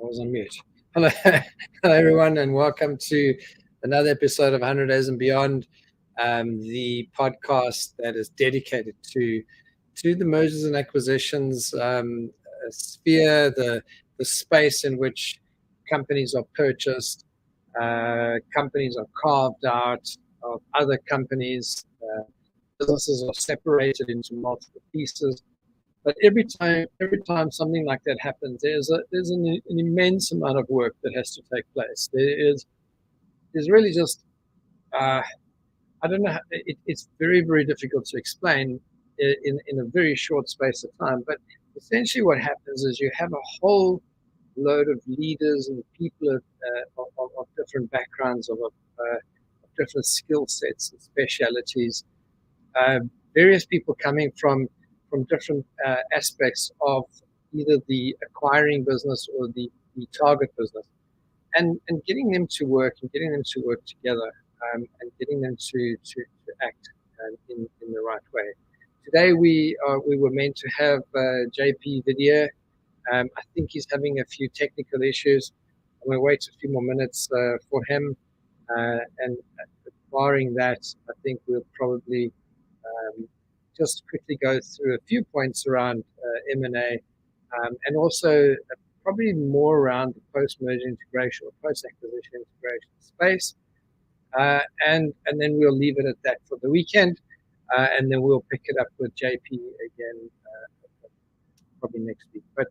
I was on mute. Hello, hello everyone, and welcome to another episode of 100 Days and Beyond, the podcast that is dedicated to the mergers and acquisitions sphere, the space in which companies are purchased, companies are carved out of other companies, businesses are separated into multiple pieces. But every time something like that happens, there's an immense amount of work that has to take place. There's really just I don't know. It's very, very difficult to explain in a very short space of time. But essentially, what happens is you have a whole load of leaders and people of different backgrounds, of different skill sets and specialities. Various people coming from different aspects of either the acquiring business or the target business, and getting them to work together, and getting them to act in the right way. Today we were meant to have JP Verdier. I think he's having a few technical issues. I'm going to wait a few more minutes for him, and barring that, I think we'll probably just quickly go through a few points around M&A, and also probably more around the post-merger integration or post-acquisition integration space, and then we'll leave it at that for the weekend, and then we'll pick it up with JP again probably next week. But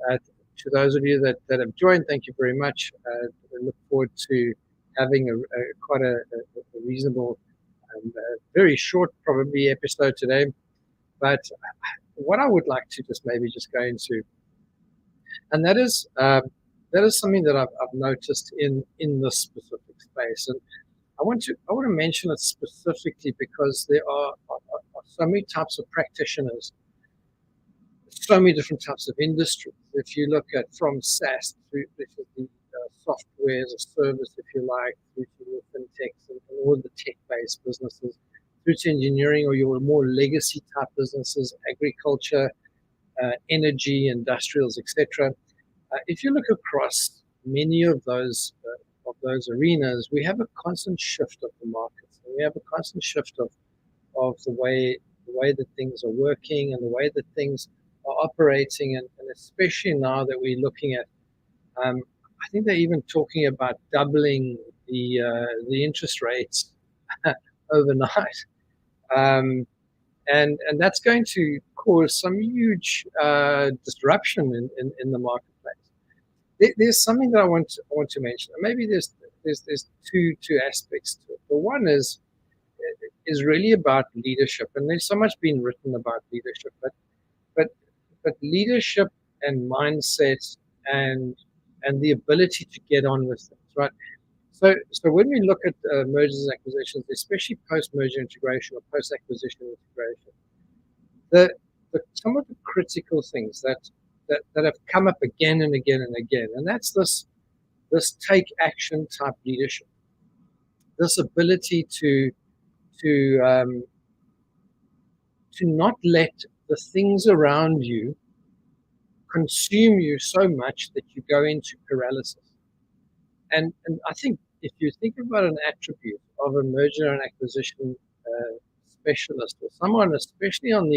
to those of you that have joined, thank you very much. I look forward to having quite a reasonable, very short probably episode today. But what I would like to just go into, and that is something that I've noticed in this specific space, and I want to mention it specifically because there are so many types of practitioners, so many different types of industries. If you look at from SaaS through the software as a service, if you like, through to the fintechs and all the tech-based businesses, through to engineering or your more legacy type businesses, agriculture, energy, industrials, etc. If you look across many of those arenas, we have a constant shift of the markets. And we have a constant shift of the way that things are working and the way that things are operating, and especially now that we're looking at, I think they're even talking about doubling the interest rates overnight. And that's going to cause some huge disruption in the marketplace. There's something that I want to mention. Maybe there's two aspects to it. The one is really about leadership, and there's so much been written about leadership, but leadership and mindset and the ability to get on with things, right? So when we look at mergers and acquisitions, especially post-merger integration or post-acquisition integration, some of the critical things that have come up again and again and again, and that's this take action type leadership, this ability to not let the things around you consume you so much that you go into paralysis. And I think if you think about an attribute of a merger and acquisition specialist, or someone especially on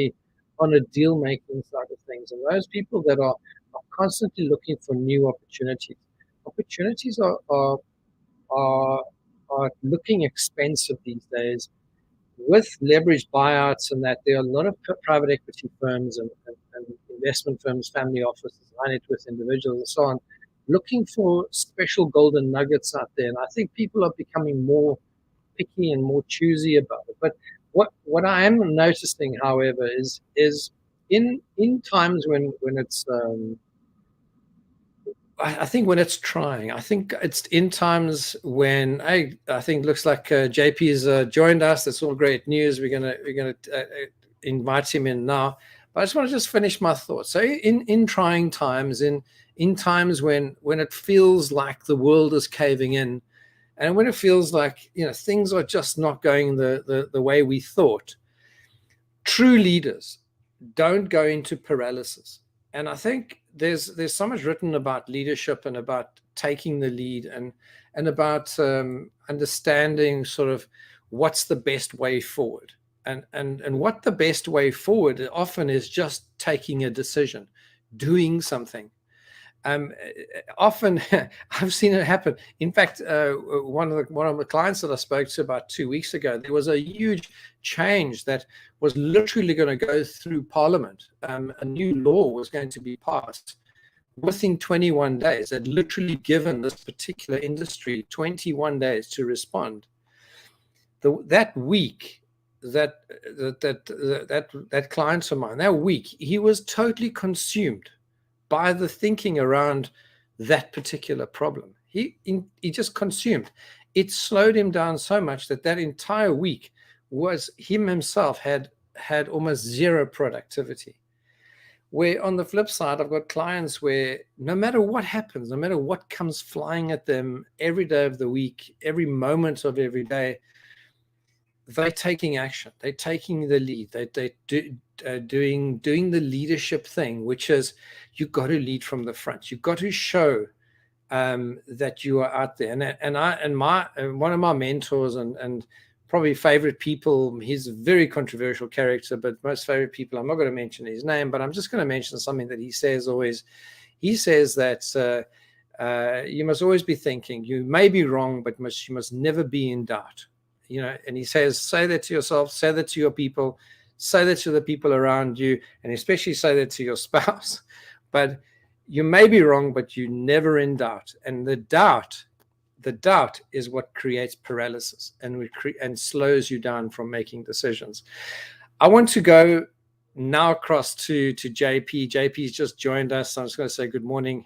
a deal making side of things, and those people that are constantly looking for new opportunities. Opportunities are looking expensive these days, with leveraged buyouts, and that there are a lot of private equity firms and investment firms, family offices, high net worth individuals, and so on, looking for special golden nuggets out there. And I think people are becoming more picky and more choosy about it. But what I am noticing, however, is in times when it's I think when it's trying, I think it's in times when I think looks like JP's joined us. That's all great news. We're gonna invite him in now. But I just want to finish my thoughts. So in trying times, in times when it feels like the world is caving in, and when it feels like things are just not going the way we thought, true leaders don't go into paralysis. And I think there's so much written about leadership and about taking the lead and about understanding sort of what's the best way forward. And what the best way forward often is just taking a decision, doing something. Often I've seen it happen. In fact, one of the clients that I spoke to about 2 weeks ago, there was a huge change that was literally going to go through Parliament. A new law was going to be passed within 21 days. They'd literally given this particular industry 21 days to respond. That week, that client of mine, that week, he was totally consumed by the thinking around that particular problem. He just consumed. It slowed him down so much that entire week was himself had almost zero productivity. Where on the flip side, I've got clients where no matter what happens, no matter what comes flying at them every day of the week, every moment of every day, they're taking action. They're taking the lead. Doing the leadership thing, which is you've got to lead from the front. You've got to show that you are out there. And one of my mentors and probably favorite people, he's a very controversial character, but most favorite people, I'm not going to mention his name, but I'm just going to mention something that he says always. He says that you must always be thinking, you may be wrong, but you must never be in doubt. And he says, say that to yourself, say that to your people, say that to the people around you, and especially say that to your spouse. But you may be wrong, but you're never in doubt. And the doubt is what creates paralysis and slows you down from making decisions. I want to go now across to JP. JP's just joined us. So I'm just going to say good morning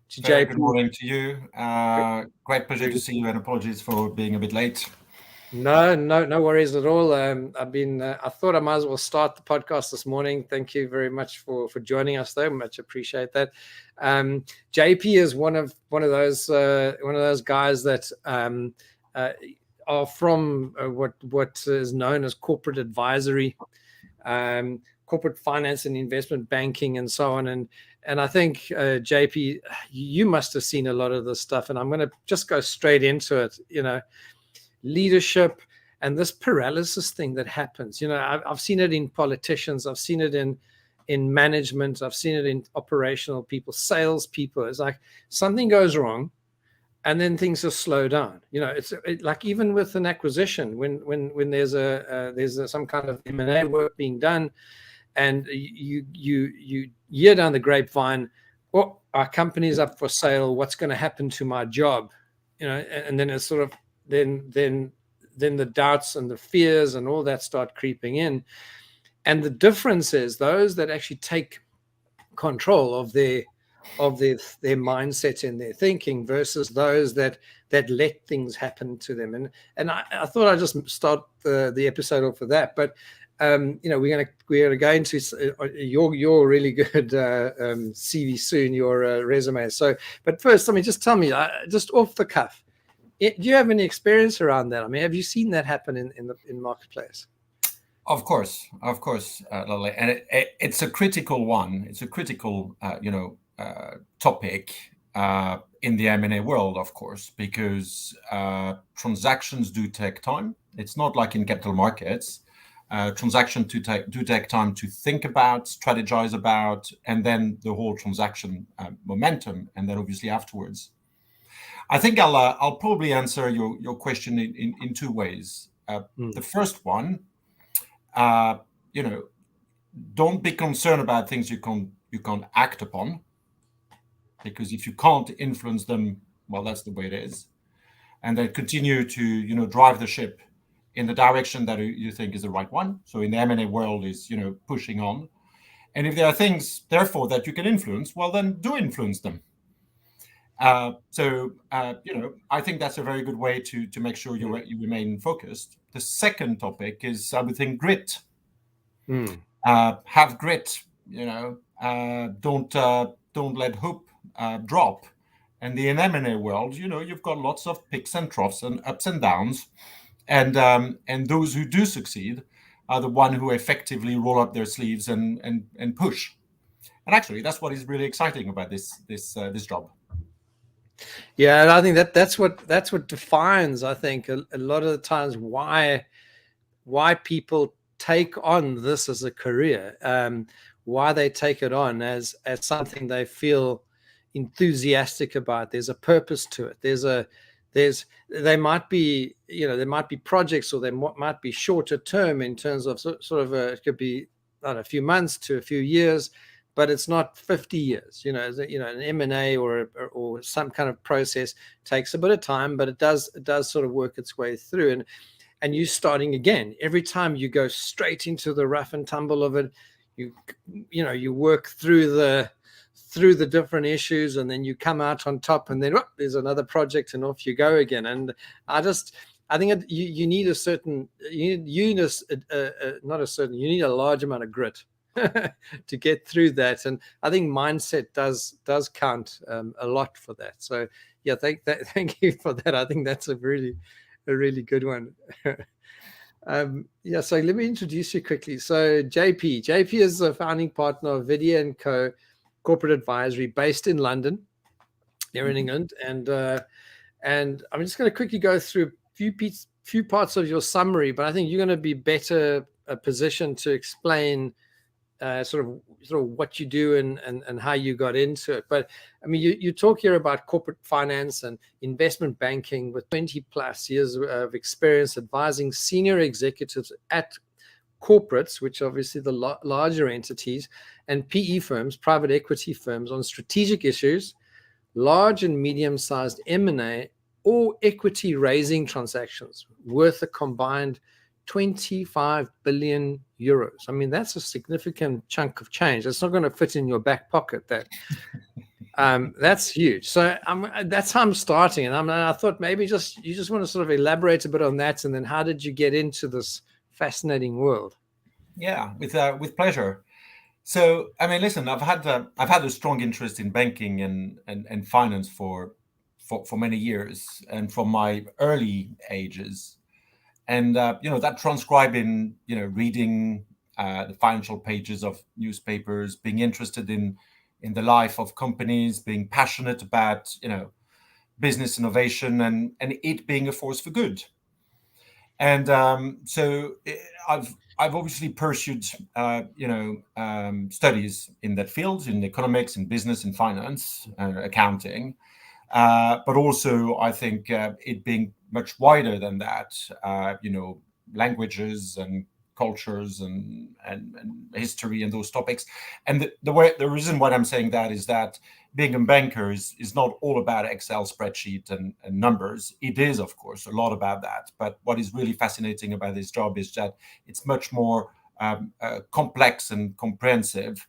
to JP. Good morning to you. Great pleasure to see you, and apologies for being a bit late. No worries at all. I thought I might as well start the podcast this morning. Thank you very much for joining us, though. Much appreciate that. JP is one of those guys that are from what is known as corporate advisory, corporate finance and investment banking, and so on. And I think JP, you must have seen a lot of this stuff. And I'm going to just go straight into it. Leadership and this paralysis thing that happens. I've seen it in politicians. I've seen it in management. I've seen it in operational people, sales people. It's like something goes wrong, and then things just slow down. It's like even with an acquisition, when there's some kind of M&A work being done, and you hear down the grapevine, oh, our company's up for sale. What's going to happen to my job? And then it's sort of then the doubts and the fears and all that start creeping in. And the difference is those that actually take control of their mindset and their thinking versus those that let things happen to them. And I thought I'd just start the episode off with that. But we're gonna go into your really good CV soon, your resume. So, but first, just tell me, just off the cuff, do you have any experience around that? I mean, have you seen that happen in the marketplace? Of course, Lily. And it's a critical one. It's a critical, topic in the M&A world, of course, because transactions do take time. It's not like in capital markets. Transactions do take time to think about, strategize about, and then the whole transaction momentum, and then obviously afterwards. I think I'll probably answer your question in two ways. The first one, don't be concerned about things you can't act upon, because if you can't influence them, well, that's the way it is. And then continue to drive the ship in the direction that you think is the right one. So in the M&A world is pushing on. And if there are things therefore that you can influence, well, then do influence them. I think that's a very good way to make sure you remain focused. The second topic is, I would think, grit. Have grit. Don't let hope drop. And in the M&A world, you've got lots of peaks and troughs and ups and downs, and those who do succeed are the one who effectively roll up their sleeves and push. And actually, that's what is really exciting about this job. Yeah, and I think that's what defines, I think, a lot of the times why people take on this as a career, why they take it on as something they feel enthusiastic about. There's a purpose to it. There might be, there might be projects, or there might be shorter term in terms of sort of it could be, I don't know, a few months to a few years, but it's not 50 years. An M&A or some kind of process takes a bit of time, but it does sort of work its way through. And you starting again every time you go straight into the rough and tumble of it. You work through the different issues, and then you come out on top, and then there's another project, and off you go again. And I think you need a certain, you need a large amount of grit to get through that. And I think mindset does count a lot for that. So yeah, thank you for that. I think that's a really good one. So let me introduce you quickly. So JP is the founding partner of Verdier and Co. Corporate Advisory, based in London, there in England. And I'm just going to quickly go through a few parts of your summary, but I think you're going to be better positioned to explain sort of what you do and how you got into it. But I mean, you talk here about corporate finance and investment banking with 20 plus years of experience advising senior executives at corporates, which are obviously the larger entities, and PE firms, private equity firms, on strategic issues, large and medium-sized M&A or equity raising transactions worth a combined 25 billion euros. I mean, that's a significant chunk of change. It's not going to fit in your back pocket. That's huge. So that's how I'm starting. And I thought maybe you just want to sort of elaborate a bit on that, and then how did you get into this fascinating world? Yeah, with pleasure. So I mean, listen, I've had a strong interest in banking and finance for many years, and from my early ages. And that transcribed in reading the financial pages of newspapers, being interested in the life of companies, being passionate about business innovation, and it being a force for good. And so I've obviously pursued studies in that field, in economics, in business, in finance, accounting. But also, I think it being much wider than that, languages and cultures and history and those topics. And the reason why I'm saying that is that being a banker is not all about Excel spreadsheet and numbers. It is, of course, a lot about that. But what is really fascinating about this job is that it's much more complex and comprehensive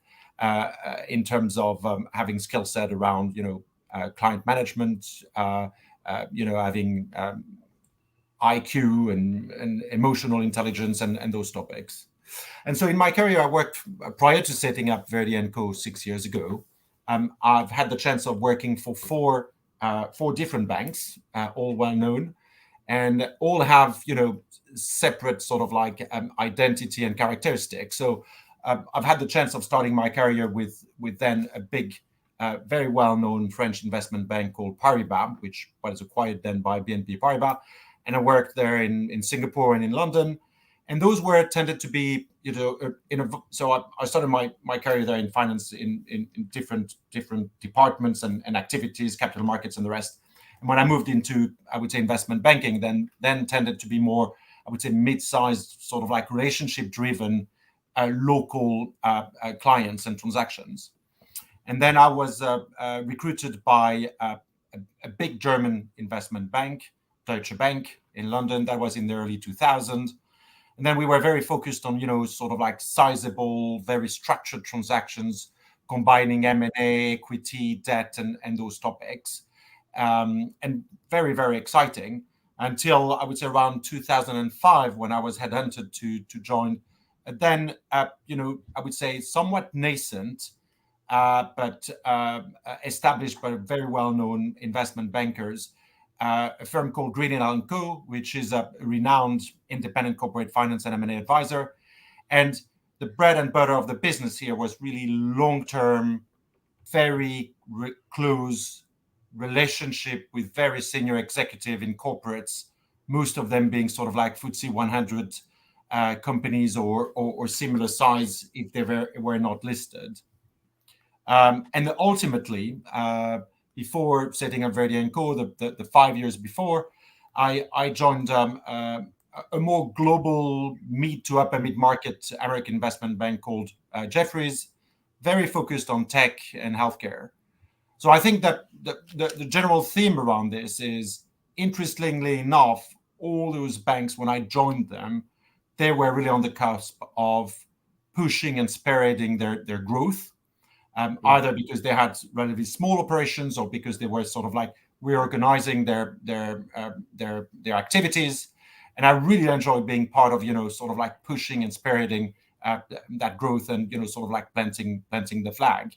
in terms of having skill set around, client management, having IQ and emotional intelligence and those topics. And so in my career, I worked prior to setting up Verdier & Co. 6 years ago. I've had the chance of working for four different banks, all well known, and all have separate sort of like identity and characteristics. So I've had the chance of starting my career with then a big, very well-known French investment bank called Paribas, which was acquired then by BNP Paribas. And I worked there in Singapore and in London. And those tended to be, so I started my career there in finance in different departments and activities, capital markets and the rest. And when I moved into, I would say, investment banking, then tended to be more, I would say, mid-sized, sort of like relationship-driven local clients and transactions. And then I was recruited by a big German investment bank, Deutsche Bank in London. That was in the early 2000s. And then we were very focused on, sort of like sizable, very structured transactions, combining M&A, equity, debt, and those topics. And very, very exciting until I would say around 2005, when I was headhunted to join. Then, I would say somewhat nascent, but established by very well-known investment bankers, a firm called Green & Co., which is a renowned independent corporate finance and M&A advisor. And the bread and butter of the business here was really long-term, very close relationship with very senior executive in corporates, most of them being sort of like FTSE 100 companies or similar size if they were not listed. And ultimately, before setting up Verdier & Co., the 5 years before, I joined a more global mid to upper mid-market American investment bank called Jefferies, very focused on tech and healthcare. So I think that the general theme around this is, interestingly enough, all those banks, when I joined them, they were really on the cusp of pushing and spearheading their growth, either because they had relatively small operations or because they were sort of like reorganizing their activities. And I really enjoyed being part of, sort of like pushing and spearheading that growth and, sort of like planting the flag.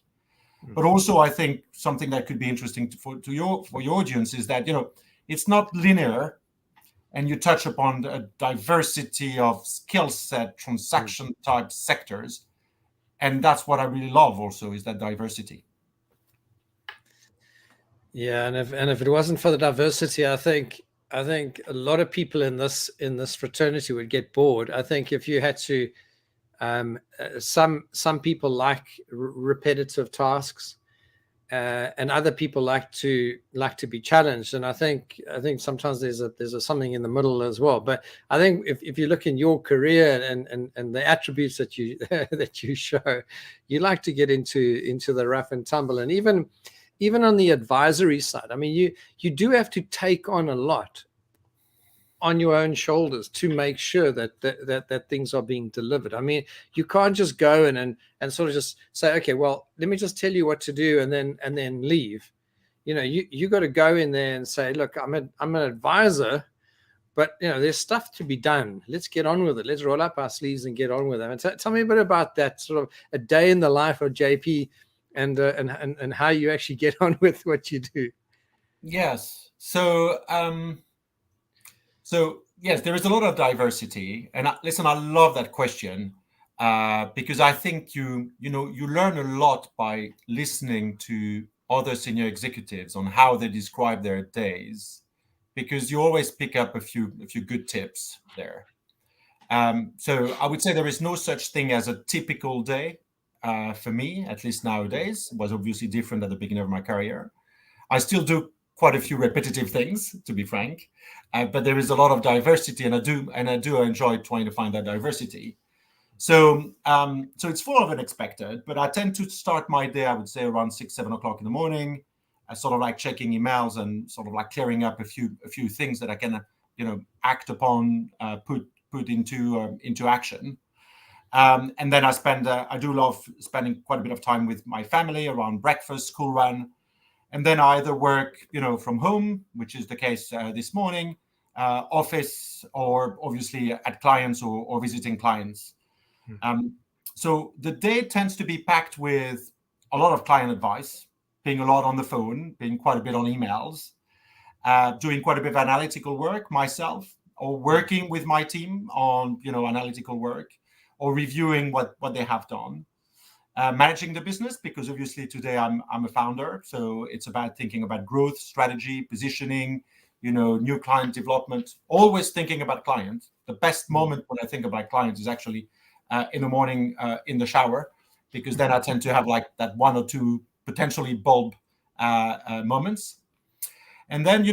But also, I think something that could be interesting for your audience is that, it's not linear, and you touch upon a diversity of skill set, transaction type sectors. And that's what I really love also, is that diversity. Yeah, and if it wasn't for the diversity, I think a lot of people in this fraternity would get bored. I think if you had to, some people like repetitive tasks, and other people like to be challenged. And I think sometimes there's a something in the middle as well. But I think if you look in your career and the attributes that you that you show, you like to get into the rough and tumble. And even on the advisory side, I mean, you do have to take on a lot on your own shoulders to make sure that things are being delivered. I mean, you can't just go in and sort of just say, okay, well, let me just tell you what to do and then leave. You got to go in there and say, look, I'm an advisor, but there's stuff to be done. Let's get on with it. Let's roll up our sleeves and get on with it. And tell me a bit about that, sort of a day in the life of JP, and how you actually get on with what you do. Yes. So yes, there is a lot of diversity, and listen, I love that question because I think you learn a lot by listening to other senior executives on how they describe their days, because you always pick up a few good tips there. So I would say there is no such thing as a typical day for me, at least nowadays. It was obviously different at the beginning of my career. I still do quite a few repetitive things, to be frank, but there is a lot of diversity, and I do enjoy trying to find that diversity. So it's full of unexpected, but I tend to start my day, I would say, around 6-7 o'clock in the morning, sort of like checking emails and sort of like clearing up a few things that I can act upon, put into action. And then I do love spending quite a bit of time with my family around breakfast, school run. And then I either work, from home, which is the case this morning, office, or obviously at clients or visiting clients. So the day tends to be packed with a lot of client advice, being a lot on the phone, being quite a bit on emails, doing quite a bit of analytical work myself, or working with my team on, analytical work, or reviewing what they have done. Managing the business, because obviously today I'm a founder, so it's about thinking about growth, strategy, positioning, new client development, always thinking about clients. The best moment when I think about clients is actually in the morning in the shower, because then I tend to have like that one or two potentially bulb moments. And then,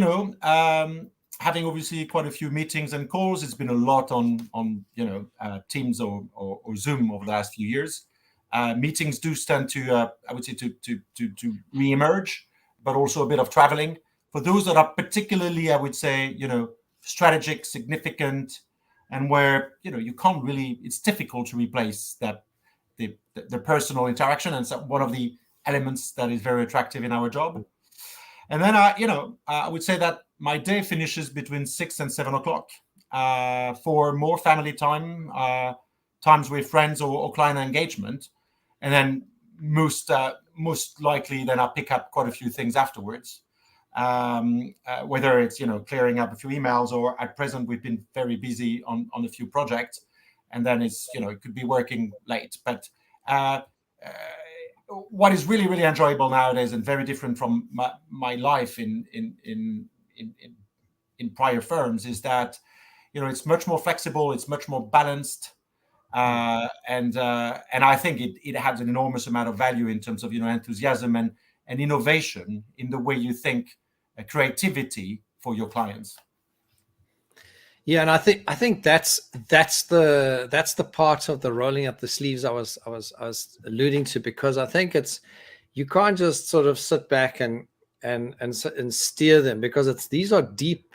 having obviously quite a few meetings and calls, it's been a lot on Teams or Zoom over the last few years. Meetings do tend to, I would say, to re-emerge, but also a bit of traveling. For those that are particularly, I would say, strategic, significant, and where, you can't really, it's difficult to replace the personal interaction. And so one of the elements that is very attractive in our job. And then, I would say that my day finishes between 6 and 7 o'clock for more family time, times with friends or client engagement. And then most likely, then I pick up quite a few things afterwards, whether it's clearing up a few emails, or at present we've been very busy on a few projects, and then it's, it could be working late. But what is really, really enjoyable nowadays, and very different from my life in prior firms, is that it's much more flexible, it's much more balanced, and I think it has an enormous amount of value in terms of enthusiasm and innovation in the way you think, creativity for your clients. Yeah, and I think that's the part of the rolling up the sleeves I was alluding to, because I think you can't just sort of sit back and steer them, because these are deep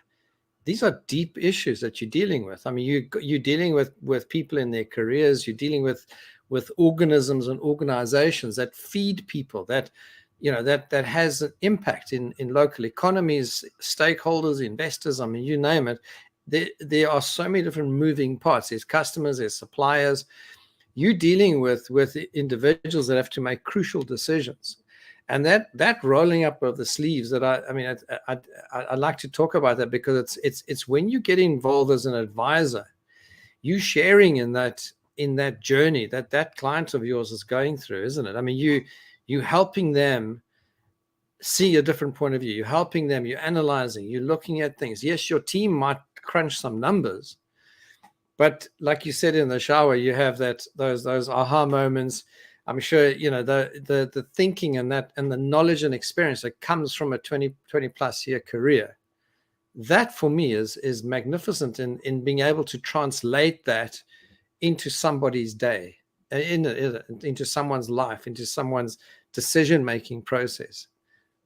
issues that you're dealing with. I mean, you're dealing with people in their careers. You're dealing with organisms and organizations that feed people, that that has an impact in local economies, stakeholders, investors. I mean, you name it. There are so many different moving parts. There's customers, there's suppliers. You're dealing with individuals that have to make crucial decisions. And that rolling up of the sleeves, that I like to talk about that, because it's when you get involved as an advisor, you sharing in that journey that client of yours is going through, isn't it? I mean, you helping them see a different point of view. You're helping them. You're analyzing. You're looking at things. Yes, your team might crunch some numbers, but like you said in the shower, you have those aha moments. I'm sure the thinking and the knowledge and experience that comes from a 20 plus year career. That for me is magnificent in being able to translate that into somebody's day, into someone's life, into someone's decision making process.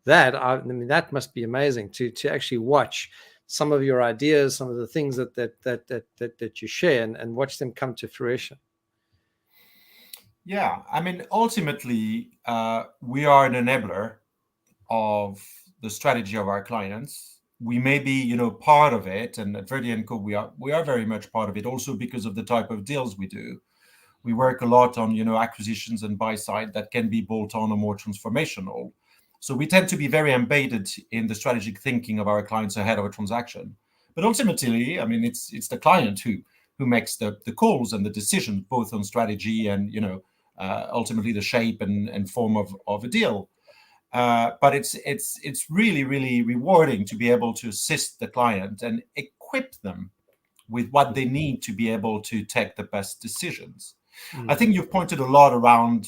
That must be amazing to actually watch some of your ideas, some of the things that you share, and watch them come to fruition. Yeah, I mean, ultimately, we are an enabler of the strategy of our clients. We may be, part of it, and at Verdier & Co, we are very much part of it, also because of the type of deals we do. We work a lot on, acquisitions and buy side that can be bolt-on or more transformational. So we tend to be very embedded in the strategic thinking of our clients ahead of a transaction. But ultimately, I mean, it's the client who makes the calls and the decisions, both on strategy and ultimately the shape and form of a deal. But it's really, really rewarding to be able to assist the client and equip them with what they need to be able to take the best decisions. I think you've pointed a lot around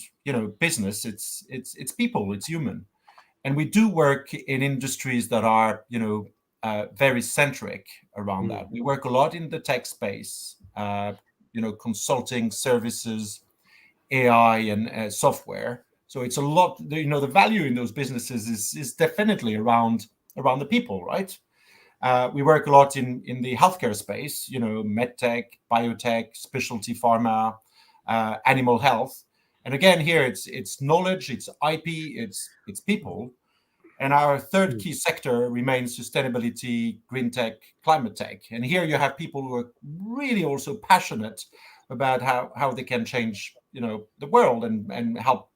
business. It's people, it's human. And we do work in industries that are, very centric around that. We work a lot in the tech space, consulting services, AI, and software. So it's a lot. The value in those businesses is definitely around the people, right? We work a lot in the healthcare space, medtech, biotech, specialty pharma, animal health. And again, here it's knowledge, it's IP, it's people. And our third key sector remains sustainability, green tech, climate tech. And here you have people who are really also passionate about how they can change, the world and help,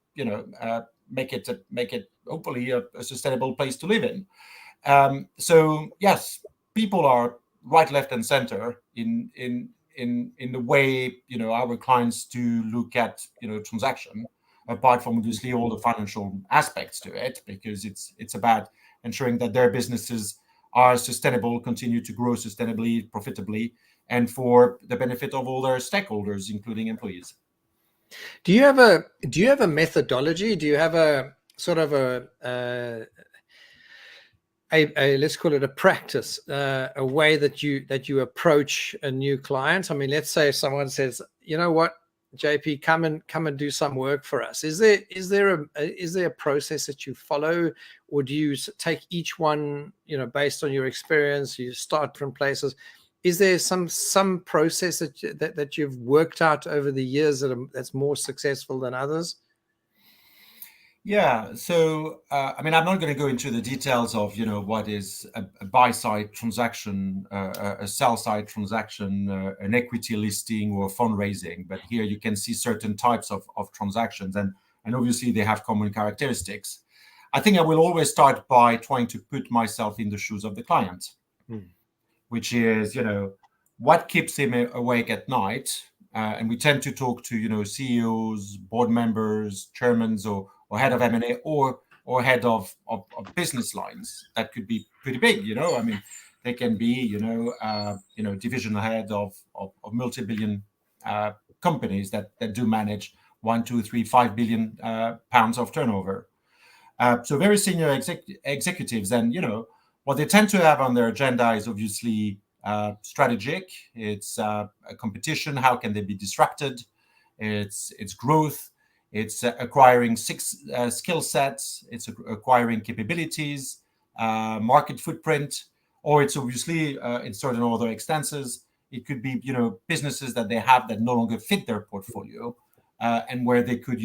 make it hopefully a sustainable place to live in. So yes, people are right, left, and center in the way our clients do look at transaction, apart from obviously all the financial aspects to it, because it's about ensuring that their businesses are sustainable, continue to grow sustainably, profitably, and for the benefit of all their stakeholders, including employees. Do you have a methodology? Do you have a sort of a let's call it a practice, a way that you approach a new client? I mean, let's say someone says, you know what, JP, come and do some work for us. Is there a process that you follow, or do you take each one, based on your experience? You start from places. Is there some process that you've worked out over the years that's more successful than others? Yeah, so I'm not going to go into the details of what is a buy side transaction, a sell side transaction, an equity listing, or fundraising. But here you can see certain types of transactions, and obviously they have common characteristics. I think I will always start by trying to put myself in the shoes of the client, which is what keeps him awake at night, and we tend to talk to CEOs, board members, chairmen, or head of M&A, or head of business lines that could be pretty big. I mean, they can be divisional head of multi-billion companies that do manage 1, 2, 3, 5 billion pounds of turnover. So very senior executives, and what they tend to have on their agenda is obviously strategic. It's a competition. How can they be disrupted? It's growth. It's acquiring skill sets. It's acquiring capabilities, market footprint, or it's obviously in certain other extenses. It could be businesses that they have that no longer fit their portfolio, and where they could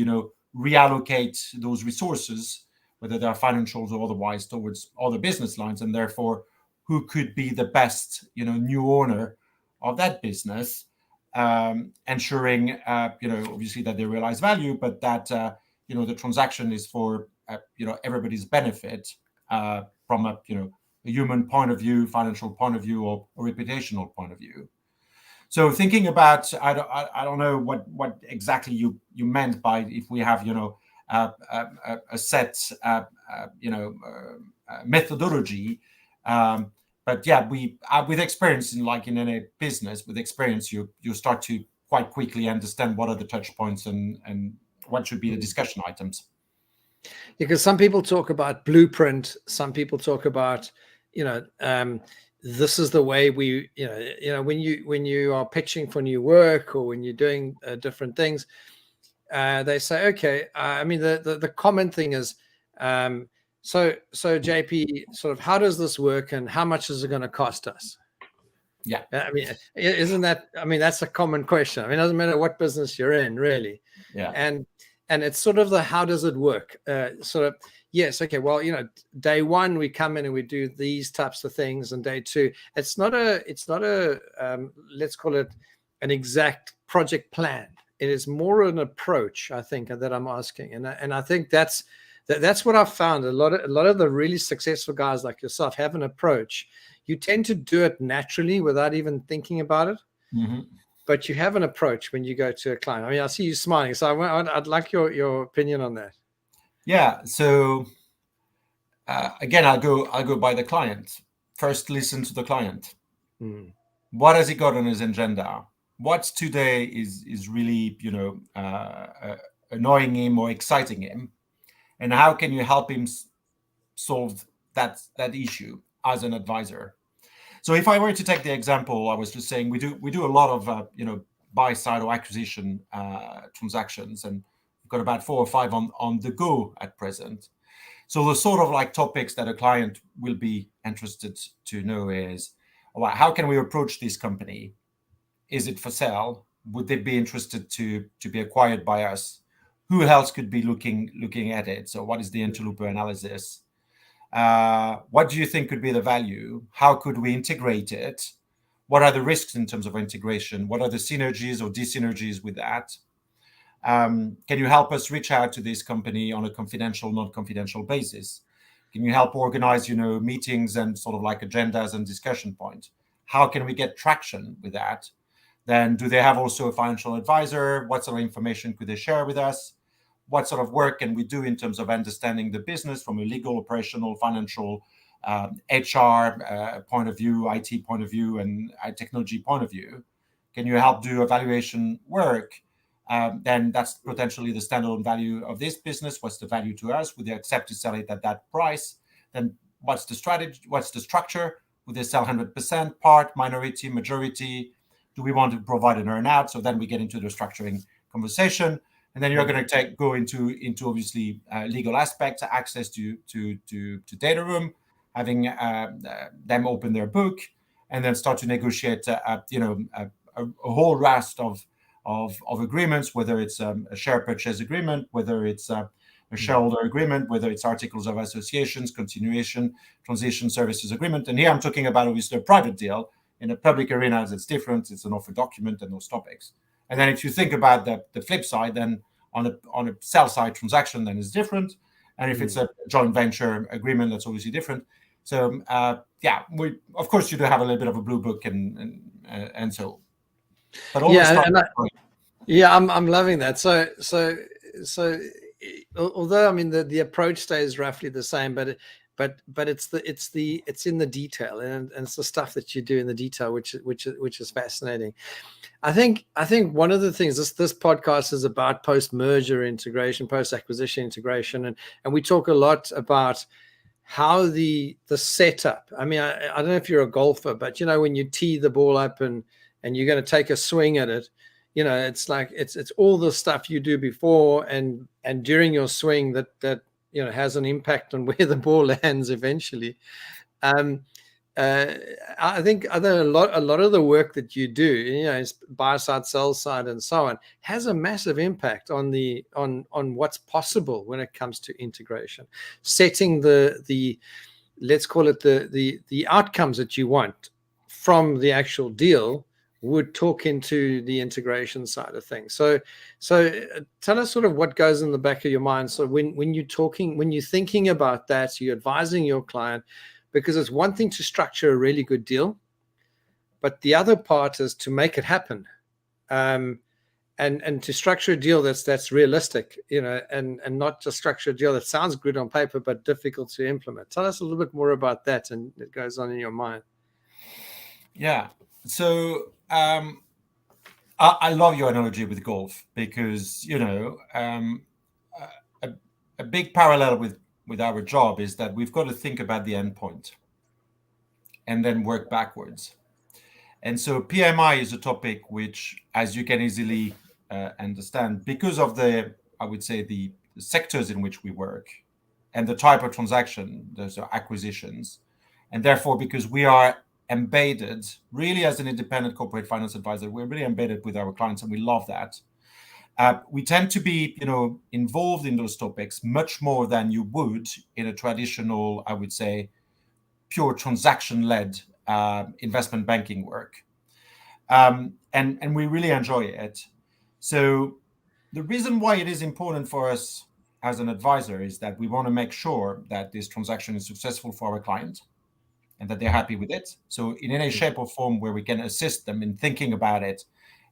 reallocate those resources, whether they are financials or otherwise, towards other business lines, and therefore who could be the best new owner of that business, ensuring obviously that they realize value, but that the transaction is for everybody's benefit, from a human point of view, financial point of view, or reputational point of view. So thinking about, I don't know what exactly you meant by if we have a set methodology, but yeah, we with experience in any business, with experience you start to quite quickly understand what are the touch points and what should be the discussion items. Because some people talk about blueprint, some people talk about this is the way we when you are pitching for new work, or when you're doing different things, they say, okay, I mean the common thing is, so JP, sort of, how does this work and how much is it going to cost us? Yeah, I mean, isn't that, I mean, that's a common question. I mean, it doesn't matter what business you're in, really. Yeah. And it's sort of the how does it work? Sort of, yes, okay, well, day one we come in and we do these types of things, and day two, it's not a let's call it an exact project plan. It is more an approach, I think, that I'm asking, and I think that's what I've found. A lot of the really successful guys like yourself have an approach. You tend to do it naturally without even thinking about it. Mm-hmm. But you have an approach when you go to a client. I mean, I see you smiling, so I'd like your opinion on that. Yeah. So again, I'll go by the client. First, listen to the client. What has he got on his agenda? What today is really annoying him or exciting him, and how can you help him solve that issue as an advisor? So if I were to take the example, I was just saying we do a lot of buy side or acquisition transactions, and we've got about 4 or 5 on the go at present. So the sort of topics that a client will be interested to know is, well, how can we approach this company? Is it for sale? Would they be interested to be acquired by us? Who else could be looking at it? So what is the interloper analysis? What do you think could be the value? How could we integrate it? What are the risks in terms of integration? What are the synergies or dis-synergies with that? Can you help us reach out to this company on a confidential, non-confidential basis? Can you help organize, meetings and sort of agendas and discussion points? How can we get traction with that? Then do they have also a financial advisor? What sort of information could they share with us? What sort of work can we do in terms of understanding the business from a legal, operational, financial, HR point of view, IT point of view, and technology point of view? Can you help do evaluation work? Then that's potentially the standalone value of this business. What's the value to us? Would they accept to sell it at that price? Then what's the strategy? What's the structure? Would they sell 100%, part, minority, majority? Do we want to provide an earn-out? So then we get into the structuring conversation. And then you're going to go into obviously legal aspects, access to data room, having them open their book, and then start to negotiate a whole raft of agreements, whether it's a share purchase agreement, whether it's a shareholder agreement, whether it's articles of associations, continuation, transition services agreement. And here I'm talking about obviously a private deal. In a public arena, it's different. It's an offer document and those topics. And then if you think about the flip side, then on a sell side transaction, then it's different. And if it's a joint venture agreement, that's obviously different. So we of course you do have a little bit of a blue book and so. But always start. I'm loving that. So although I mean the approach stays roughly the same, but it's in the detail, and it's the stuff that you do in the detail which is fascinating. I think one of the things this podcast is about post-merger integration, post-acquisition integration, and we talk a lot about how the setup. I mean, I don't know if you're a golfer, but when you tee the ball up and you're going to take a swing at it, it's like it's all the stuff you do before and during your swing that has an impact on where the ball lands eventually. I think a lot of the work that you do, buy side, sell side, and so on, has a massive impact on what's possible when it comes to integration, setting the let's call it the outcomes that you want from the actual deal would talk into the integration side of things. So tell us sort of what goes in the back of your mind. So when you're thinking about that, you're advising your client, because it's one thing to structure a really good deal, but the other part is to make it happen, and to structure a deal that's realistic, and not just structure a deal that sounds good on paper but difficult to implement. Tell us a little bit more about that, and it goes on in your mind. Yeah. So I love your analogy with golf, because a big parallel with our job is that we've got to think about the end point and then work backwards. And so PMI is a topic which, as you can easily understand, because of the sectors in which we work and the type of transaction, those are acquisitions, and therefore because we are embedded really as an independent corporate finance advisor, we're really embedded with our clients, and we love that. We tend to be, involved in those topics much more than you would in a traditional, I would say, pure transaction-led investment banking work, and we really enjoy it. So the reason why it is important for us as an advisor is that we want to make sure that this transaction is successful for our client and that they're happy with it. So in any shape or form where we can assist them in thinking about it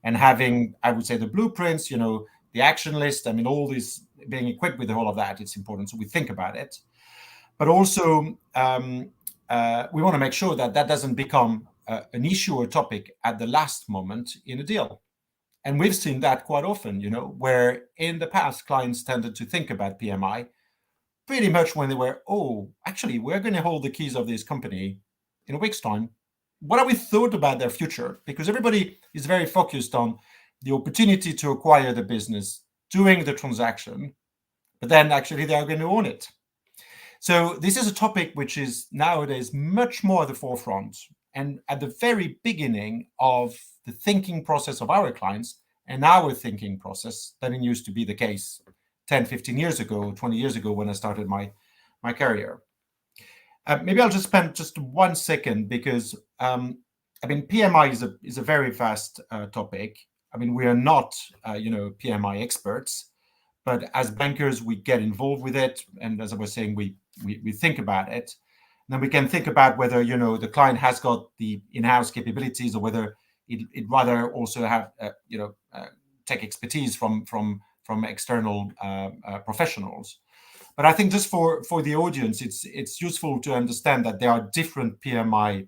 and having, I would say, the blueprints, the action list, all this, being equipped with all of that, it's important. So we think about it. But also, we want to make sure that doesn't become an issue or topic at the last moment in a deal. And we've seen that quite often, where in the past clients tended to think about PMI pretty much when they were, actually, we're going to hold the keys of this company in a week's time. What have we thought about their future? Because everybody is very focused on the opportunity to acquire the business, doing the transaction, but then actually they are going to own it. So this is a topic which is nowadays much more at the forefront and at the very beginning of the thinking process of our clients and our thinking process than it used to be the case 10, 15 years ago, 20 years ago when I started my career. Maybe I'll just spend just 1 second because, PMI is a very vast topic. We are not, PMI experts, but as bankers, we get involved with it. And as I was saying, we think about it. And then we can think about whether, the client has got the in-house capabilities or whether it rather also have, tech expertise from external professionals. But I think just for the audience, it's useful to understand that there are different PMI,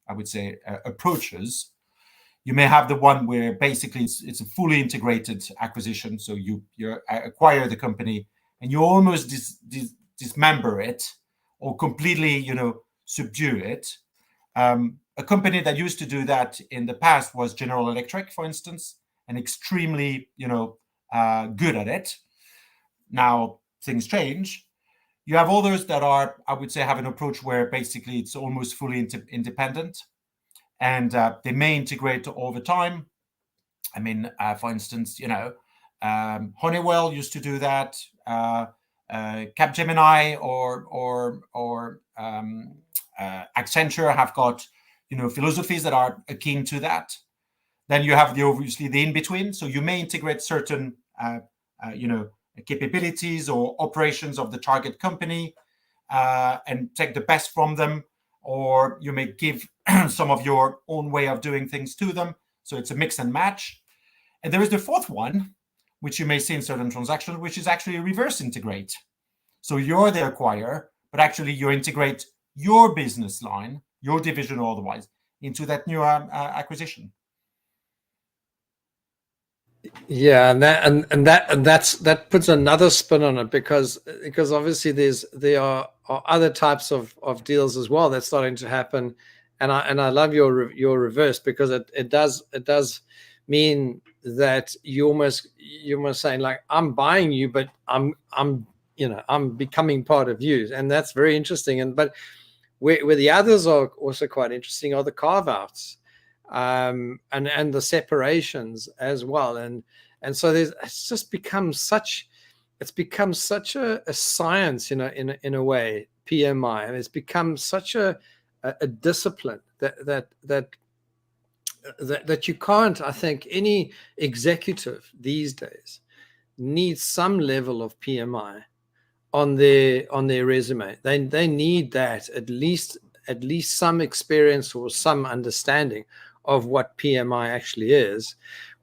I would say, approaches. You may have the one where basically it's a fully integrated acquisition. So you acquire the company and you almost dismember it or completely, subdue it. A company that used to do that in the past was General Electric, for instance, and extremely, good at it. Now things change. You have others that are, I would say, have an approach where basically it's almost fully independent, and they may integrate over time. For instance, Honeywell used to do that. Capgemini or Accenture have got, philosophies that are akin to that. Then you have obviously the in-between. So you may integrate certain, capabilities or operations of the target company and take the best from them, or you may give some of your own way of doing things to them. So it's a mix and match. And there is the fourth one, which you may see in certain transactions, which is actually a reverse integrate. So you're the acquirer, but actually you integrate your business line, your division or otherwise, into that new acquisition. Yeah, that puts another spin on it, because obviously there are other types of deals as well that's starting to happen, and I love your reverse, because it does mean that you're almost saying, like, I'm buying you, but I'm becoming part of you, and that's very interesting. But where the others are also quite interesting are the carve outs. And the separations as well, and so it's just become such a science, in a way, PMI, and it's become such a discipline that you can't, I think, any executive these days needs some level of PMI on their resume. They need that, at least some experience or some understanding of what PMI actually is,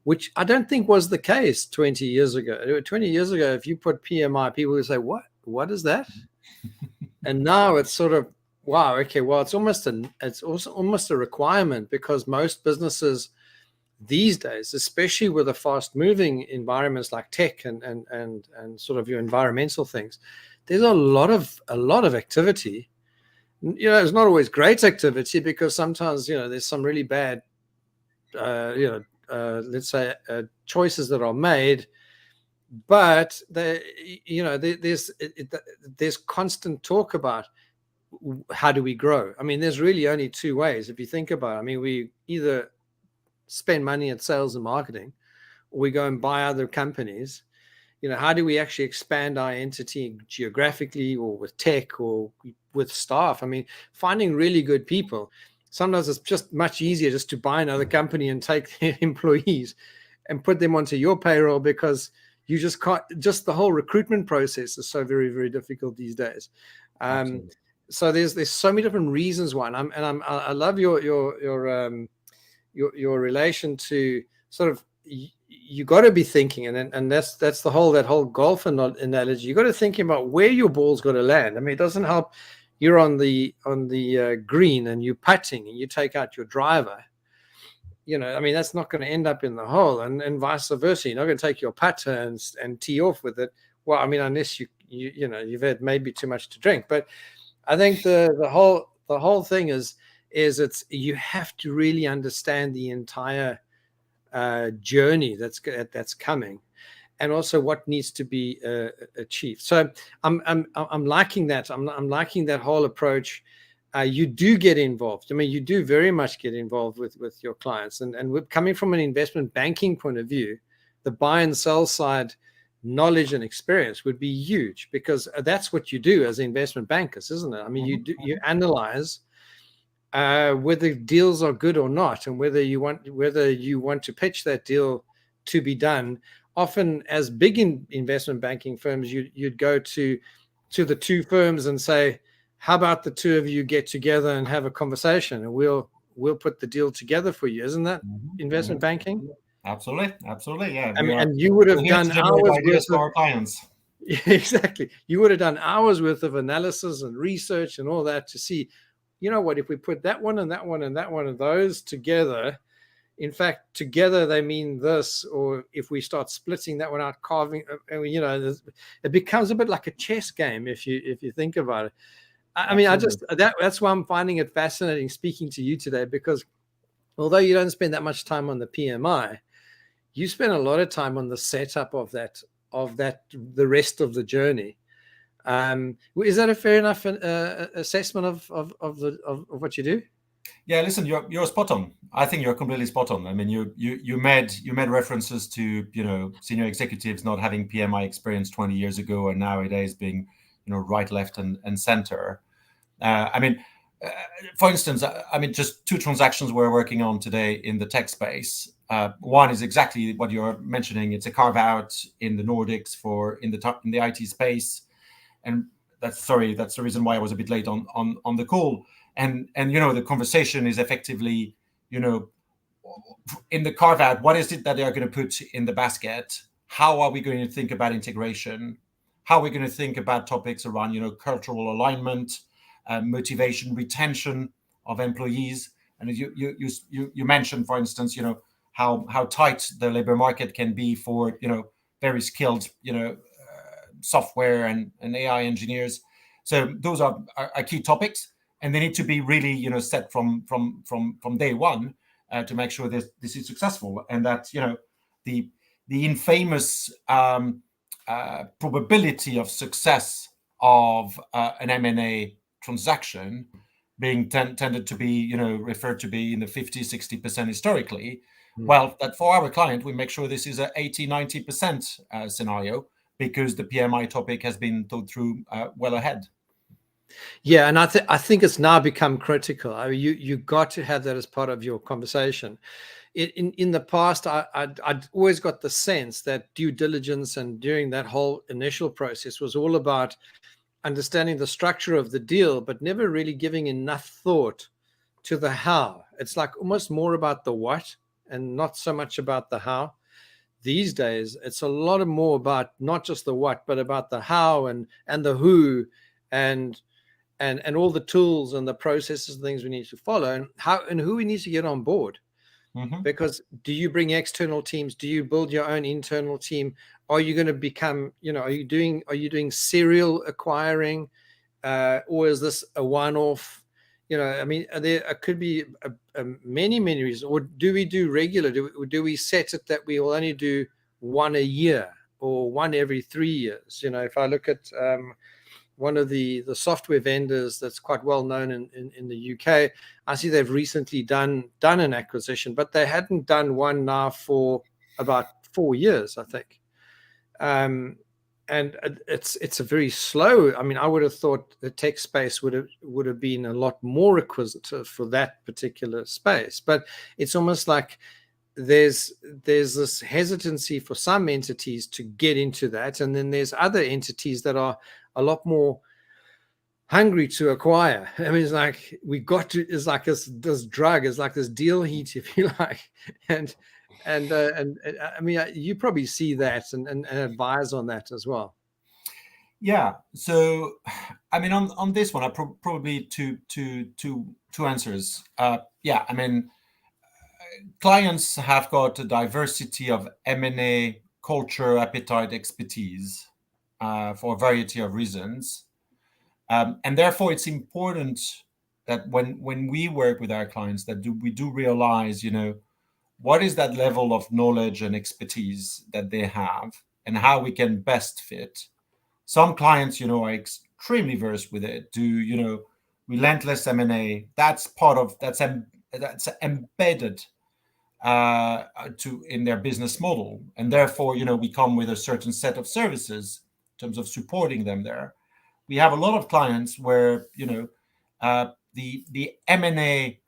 which I don't think was the case 20 years ago. 20 years ago, if you put PMI, people would say, what is that? And now it's sort of, wow, okay, well, it's also almost a requirement, because most businesses these days, especially with the fast moving environments like tech and sort of your environmental things, there's a lot of activity. It's not always great activity, because sometimes, there's some really bad, let's say, choices that are made, but there's constant talk about how do we grow. I mean, there's really only two ways, if you think about it. I mean, we either spend money at sales and marketing, or we go and buy other companies. How do we actually expand our entity geographically, or with tech, or with staff? I mean, finding really good people, sometimes it's just much easier just to buy another company and take their employees and put them onto your payroll, because you just can't, just the whole recruitment process is so very, very difficult these days. So there's so many different reasons why, and I love your relation to sort of, you got to be thinking, and that's the whole golf analogy. You got to think about where your ball's got to land. I mean, it doesn't help you're on the green and you're putting and you take out your driver. I mean, that's not going to end up in the hole, and vice versa. You're not going to take your putter and tee off with it. Well, I mean, unless you've had maybe too much to drink. But I think the whole thing is it's, you have to really understand the entire journey that's coming, and also what needs to be achieved. So I'm liking that. I'm liking that whole approach. You do get involved. I mean, you do very much get involved with your clients, and coming from an investment banking point of view, the buy and sell side knowledge and experience would be huge, because that's what you do as investment bankers, isn't it? I mean, you analyze whether deals are good or not, and whether you want to pitch that deal to be done. Often, as big investment banking firms, you'd go to the two firms and say, how about the two of you get together and have a conversation, and we'll put the deal together for you. Isn't that investment banking? Absolutely, yeah. And you would have done hours worth for our clients. Exactly. You would have done hours worth of analysis and research and all that to see, if we put that one and that one and that one of those together, in fact, together they mean this. Or if we start splitting that one out, carving, it becomes a bit like a chess game if you think about it. I mean, that's why I'm finding it fascinating speaking to you today, because although you don't spend that much time on the PMI, you spend a lot of time on the setup of that, the rest of the journey. Is that a fair enough assessment of what you do? Yeah, listen, you're spot on. I think you're completely spot on. I mean, you made references to senior executives not having PMI experience 20 years ago, and nowadays being right, left, and center. I mean, for instance, just two transactions we're working on today in the tech space. One is exactly what you're mentioning. It's a carve out in the Nordics in the IT space, and that's the reason why I was a bit late on the call. And the conversation is effectively, in the carve out, what is it that they are going to put in the basket? How are we going to think about integration? How are we going to think about topics around, cultural alignment, motivation, retention of employees? And you mentioned, for instance, how tight the labor market can be for very skilled software and AI engineers. So those are key topics, and they need to be really set from day one to make sure this is successful, and that the infamous probability of success of an M&A transaction being tended to be referred to be in the 50-60% historically. Well, that for our client we make sure this is a 80-90% scenario, because the PMI topic has been thought through well ahead. Yeah, and I think it's now become critical. I mean, you got to have that as part of your conversation. In the past, I'd always got the sense that due diligence and during that whole initial process was all about understanding the structure of the deal, but never really giving enough thought to the how. It's like almost more about the what and not so much about the how. These days, it's a lot more about not just the what, but about the how and the who and all the tools and the processes and things we need to follow, and how and who we need to get on board. Mm-hmm. Because do you bring external teams? Do you build your own internal team? Are you going to become, are you doing serial acquiring, or is this a one-off? I mean, there could be many reasons. Or do we do regular? Do we set it that we will only do one a year or one every 3 years? If I look at one of the software vendors that's quite well known in the UK, I see they've recently done an acquisition, but they hadn't done one now for about 4 years, I think. And it's a very slow. I mean, I would have thought the tech space would have been a lot more acquisitive for that particular space, but it's almost like there's this hesitancy for some entities to get into that, and then there's other entities that are a lot more hungry to acquire. I mean, it's like it's like this drug, it's like this deal heat, if you like, and I mean, you probably see that and advise on that as well. Yeah. So, I mean, on this one, I probably two answers. Yeah. I mean, clients have got a diversity of M&A culture, appetite, expertise for a variety of reasons, and therefore it's important that when we work with our clients, that we do realize, what is that level of knowledge and expertise that they have, and how we can best fit. Some clients, are extremely versed with it. Do relentless M&A? That's embedded in their business model, and therefore, we come with a certain set of services in terms of supporting them there. We have a lot of clients where the M&A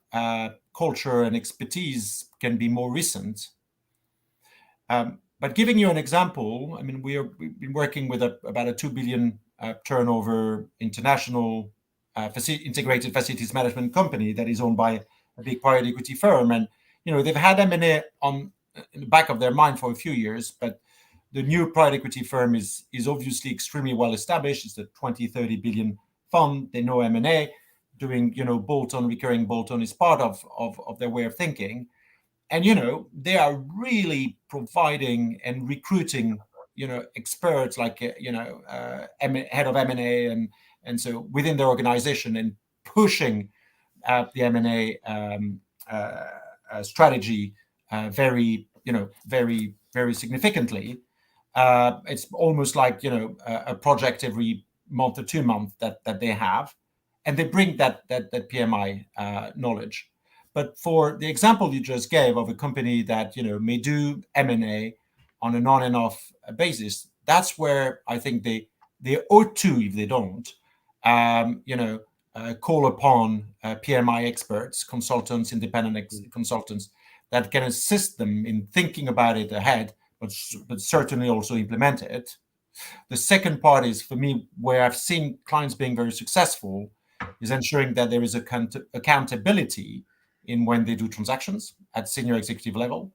culture and expertise can be more recent. But giving you an example, I mean, we've been working with about a 2 billion turnover international integrated facilities management company that is owned by a big private equity firm, and they've had M&A in the back of their mind for a few years, but the new private equity firm is obviously extremely well established. It's a 20-30 billion fund. They know M&A. Doing recurring bolt-on is part of their way of thinking. And they are really providing and recruiting experts like head of M&A and so within their organization, and pushing the M&A strategy very significantly. It's almost like a project every month or 2 months that they have, and they bring that PMI knowledge. But for the example you just gave of a company that may do M&A on an on and off basis, that's where I think they ought to, if they don't, call upon PMI experts, consultants, independent consultants that can assist them in thinking about it ahead, but certainly also implement it. The second part is, for me, where I've seen clients being very successful, is ensuring that there is accountability in when they do transactions at senior executive level,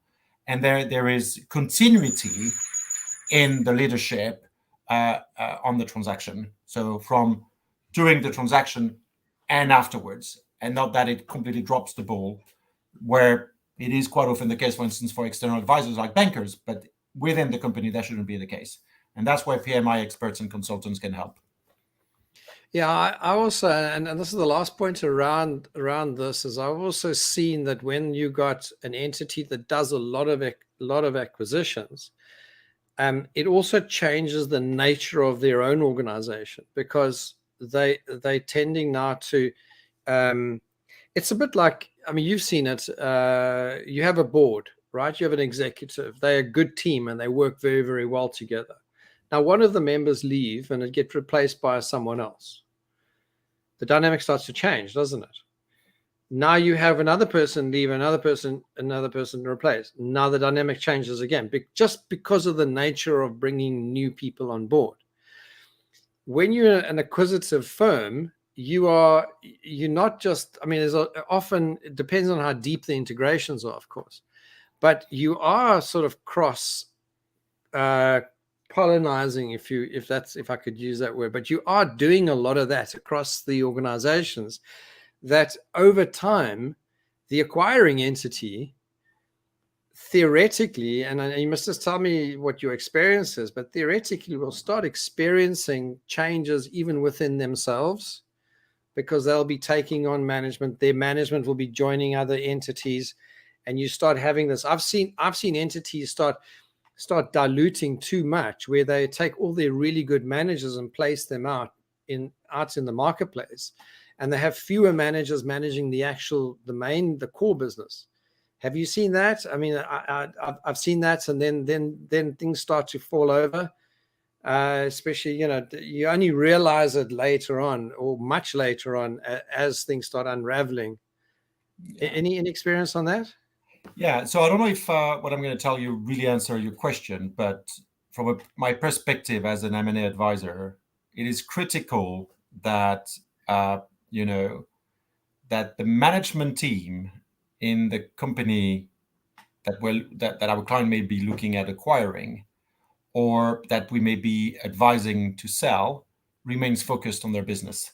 and there is continuity in the leadership on the transaction. So from during the transaction and afterwards, and not that it completely drops the ball, where it is quite often the case, for instance, for external advisors like bankers, but within the company, that shouldn't be the case. And that's where PMI experts and consultants can help. Yeah, I also, and this is the last point around this, is I've also seen that when you got an entity that does a lot of acquisitions, it also changes the nature of their own organization, because they tending now to, it's a bit like, I mean, you've seen it. You have a board, right? You have an executive. They're a good team and they work very, very well together. Now, one of the members leave and it gets replaced by someone else. The dynamic starts to change, doesn't it? Now you have another person leave, another person replace. Now the dynamic changes again, just because of the nature of bringing new people on board. When you're an acquisitive firm, you're not just, I mean, often, it depends on how deep the integrations are, of course, but you are sort of cross pollinizing, if I could use that word, but you are doing a lot of that across the organizations, that over time, the acquiring entity theoretically, and you must just tell me what your experience is, but theoretically will start experiencing changes even within themselves, because they'll be taking on management. Their management will be joining other entities, and you start having this. I've seen entities start diluting too much, where they take all their really good managers and place them out in the marketplace, and they have fewer managers managing the core business. Have you seen that? I mean, I've seen that, and then things start to fall over. Especially, you only realize it later on, or much later on, as things start unraveling. Yeah. Any experience on that? Yeah. So I don't know if what I'm going to tell you really answer your question, but from my perspective as an M&A advisor, it is critical that that the management team in the company that our client may be looking at acquiring, or that we may be advising to sell, remains focused on their business.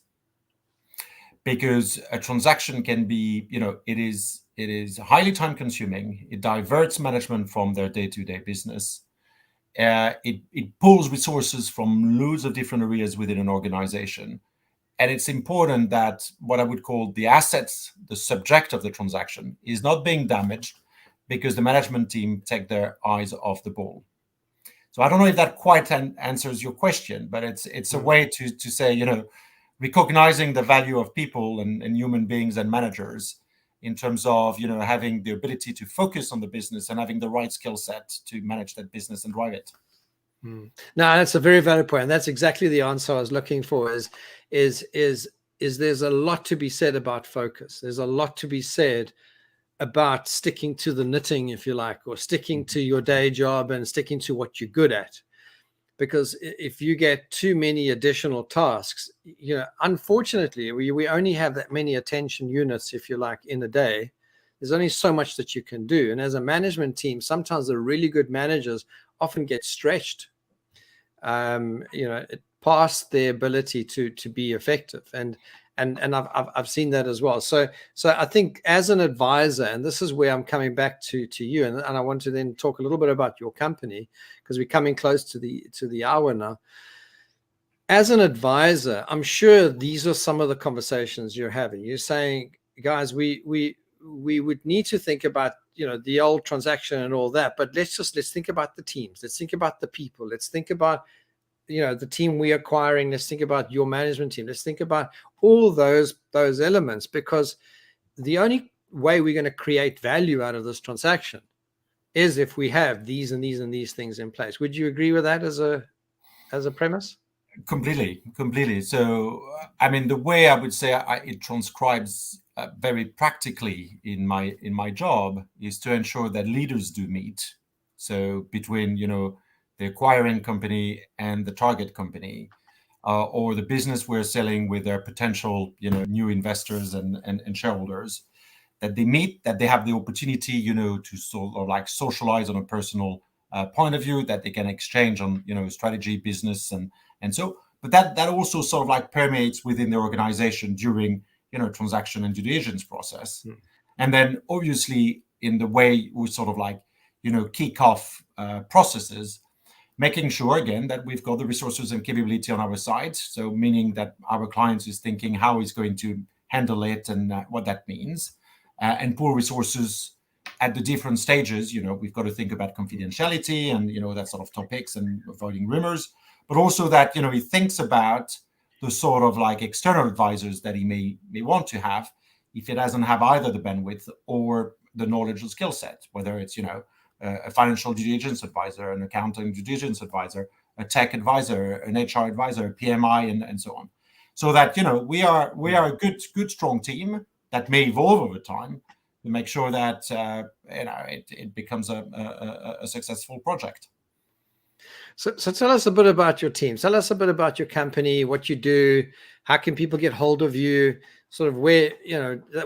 Because a transaction can be, it is highly time consuming. It diverts management from their day-to-day business. It pulls resources from loads of different areas within an organization. And it's important that what I would call the assets, the subject of the transaction, is not being damaged because the management team take their eyes off the ball. So I don't know if that quite answers your question, but it's a way to say, recognizing the value of people and human beings and managers in terms of, having the ability to focus on the business and having the right skill set to manage that business and drive it. No, that's a very valid point. And that's exactly the answer I was looking for, is there's a lot to be said about focus. There's a lot to be said about sticking to the knitting, if you like, or sticking to your day job and sticking to what you're good at. Because if you get too many additional tasks, unfortunately, we only have that many attention units, if you like, in a day. There's only so much that you can do. And as a management team, sometimes the really good managers often get stretched, past their ability to be effective. And I've seen that as well. So I think as an advisor, and this is where I'm coming back to you, and I want to then talk a little bit about your company, because we're coming close to the hour now. As an advisor, I'm sure these are some of the conversations you're having. You're saying, guys, we would need to think about the old transaction and all that, but let's think about the teams. Let's think about the people. Let's think about the team we're acquiring. Let's think about your management team. Let's think about all those elements, because the only way we're going to create value out of this transaction is if we have these and these and these things in place. Would you agree with that as a premise? Completely. So, I mean, the way I would say it transcribes very practically in my job is to ensure that leaders do meet. So between, the acquiring company and the target company, or the business we're selling with their potential, new investors and shareholders, they meet, that they have the opportunity, to sort of like socialize on a personal point of view, that they can exchange on, strategy, business, and so. But that also sort of like permeates within the organization during, transaction and due diligence process. And then obviously in the way we sort of like, kick off processes, making sure again that we've got the resources and capability on our side. So meaning that our client is thinking how he's going to handle it and what that means, and pool resources at the different stages. We've got to think about confidentiality and, that sort of topics and avoiding rumors, but also that, he thinks about the sort of like external advisors that he may want to have if he doesn't have either the bandwidth or the knowledge or skill set, whether it's, a financial due diligence advisor, an accounting due diligence advisor, a tech advisor, an HR advisor, a PMI, and so on. So that, we are a good, strong team that may evolve over time to make sure that, it becomes a successful project. So tell us a bit about your team. Tell us a bit about your company, what you do, how can people get hold of you, sort of where,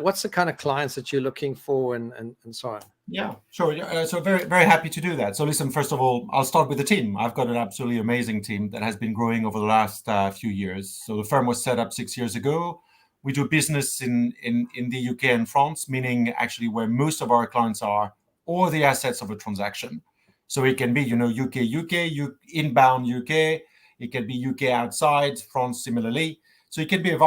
what's the kind of clients that you're looking for and so on. Yeah, sure. So very, very happy to do that. So listen, first of all, I'll start with the team. I've got an absolutely amazing team that has been growing over the last few years. So the firm was set up 6 years ago. We do business in the UK and France, meaning actually where most of our clients are, or the assets of a transaction. So it can be, UK, inbound UK. It can be UK outside, France similarly. So it can be a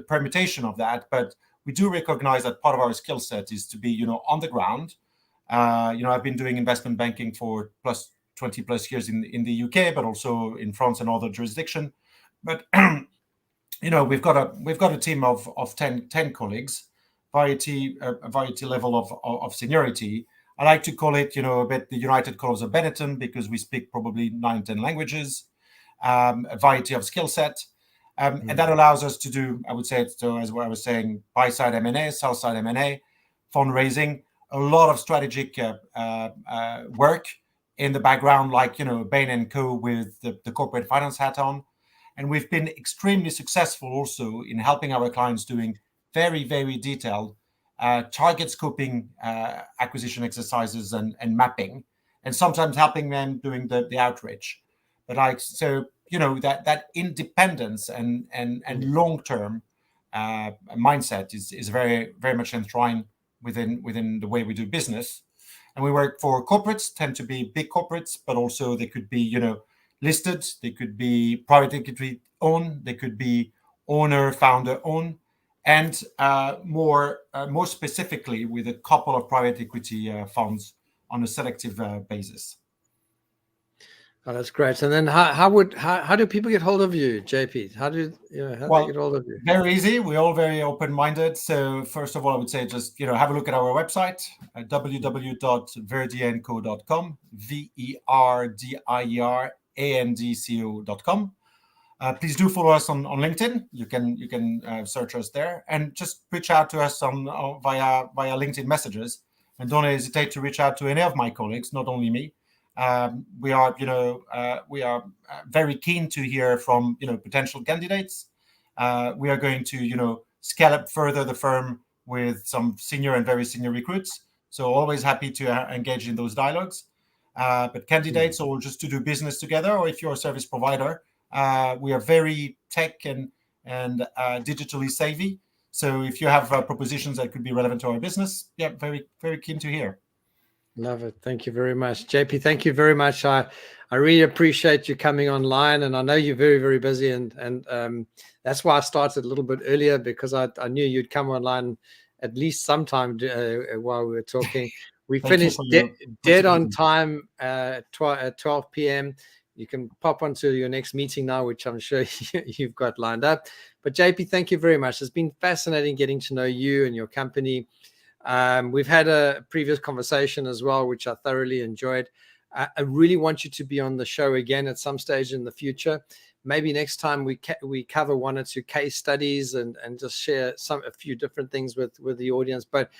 permutation of that. But we do recognize that part of our skill set is to be, on the ground. I've been doing investment banking for 20 plus years in the UK, but also in France and other jurisdictions. But we've got a team of 10 colleagues, variety level of seniority. I like to call it, a bit the United Colors of Benetton, because we speak probably 9-10 languages, a variety of skill set. And that allows us to do, I would say, so as what I was saying, buy side M&A, sell side M&A, fundraising, a lot of strategic work in the background, like, Bain & Co. with the corporate finance hat on. And we've been extremely successful also in helping our clients doing very, very detailed target scoping acquisition exercises and mapping, and sometimes helping them doing the outreach. But that independence and long-term mindset is very, very much enshrined within the way we do business. And we work for corporates, tend to be big corporates, but also they could be, listed, they could be private equity owned, they could be owner, founder owned, and more specifically with a couple of private equity funds on a selective basis. Oh, that's great. And then how do people get hold of you, JP? How do they get hold of you? Very easy. We're all very open-minded. So first of all, I would say just have a look at our website, www.verdierandco.com, VERDIERANDCO.com. Please do follow us on LinkedIn. You can search us there, and just reach out to us via LinkedIn messages. And don't hesitate to reach out to any of my colleagues, not only me. We are very keen to hear from potential candidates. We are going to scale up further the firm with some senior and very senior recruits. So always happy to engage in those dialogues. But candidates or just to do business together, or if you're a service provider, we are very tech and digitally savvy. So if you have propositions that could be relevant to our business, very, very keen to hear. Love it. Thank you very much. JP, thank you very much. I really appreciate you coming online, and I know you're very, very busy, and that's why I started a little bit earlier, because I knew you'd come online at least sometime while we were talking. We finished dead on time at 12 p.m. You can pop onto your next meeting now, which I'm sure you've got lined up. But JP, thank you very much. It's been fascinating getting to know you and your company. We've had a previous conversation as well, which I thoroughly enjoyed. I really want you to be on the show again at some stage in the future. Maybe next time we cover 1 or 2 case studies and just share a few different things with the audience. But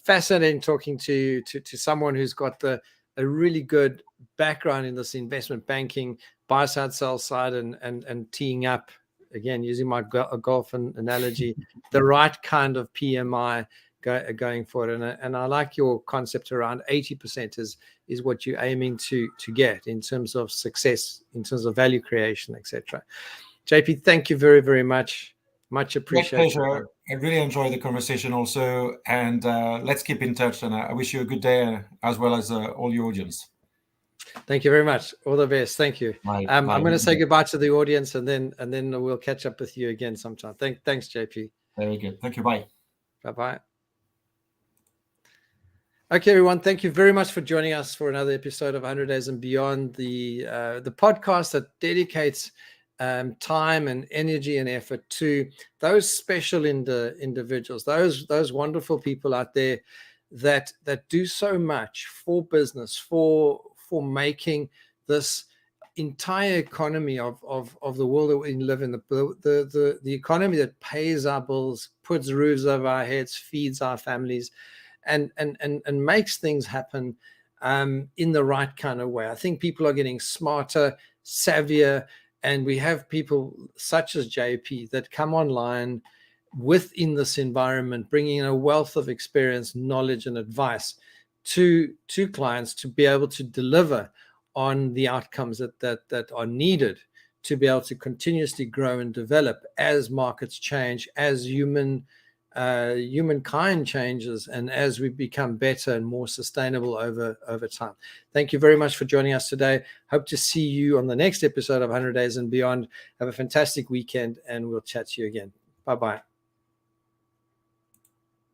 fascinating talking to someone who's got a really good background in this investment banking, buy side, sell side, and teeing up, again, using my golf analogy, the right kind of PMI going forward. And I like your concept around 80% is what you're aiming to get in terms of success, in terms of value creation, etc. JP, thank you very, very much. Much appreciated. Pleasure. I really enjoyed the conversation also, and let's keep in touch. And I wish you a good day, as well as all your audience. Thank you very much. All the best. Thank you. Bye. I'm going to say goodbye to the audience, and then we'll catch up with you again sometime. Thanks, JP. Very good. Thank you. Bye. Bye-bye. Okay, everyone. Thank you very much for joining us for another episode of 100 Days and Beyond, the podcast that dedicates time and energy and effort to those special individuals, those wonderful people out there that do so much for business, for making this entire economy of the world that we live in, the economy that pays our bills, puts roofs over our heads, feeds our families, and makes things happen in the right kind of way. I think people are getting smarter, savvier, and we have people such as JP that come online within this environment, bringing in a wealth of experience, knowledge, and advice to clients to be able to deliver on the outcomes that are needed to be able to continuously grow and develop as markets change, as humankind changes, and as we become better and more sustainable over time. Thank you very much for joining us today. Hope to see you on the next episode of 100 Days and Beyond. Have a fantastic weekend, and we'll chat to you again. Bye-bye.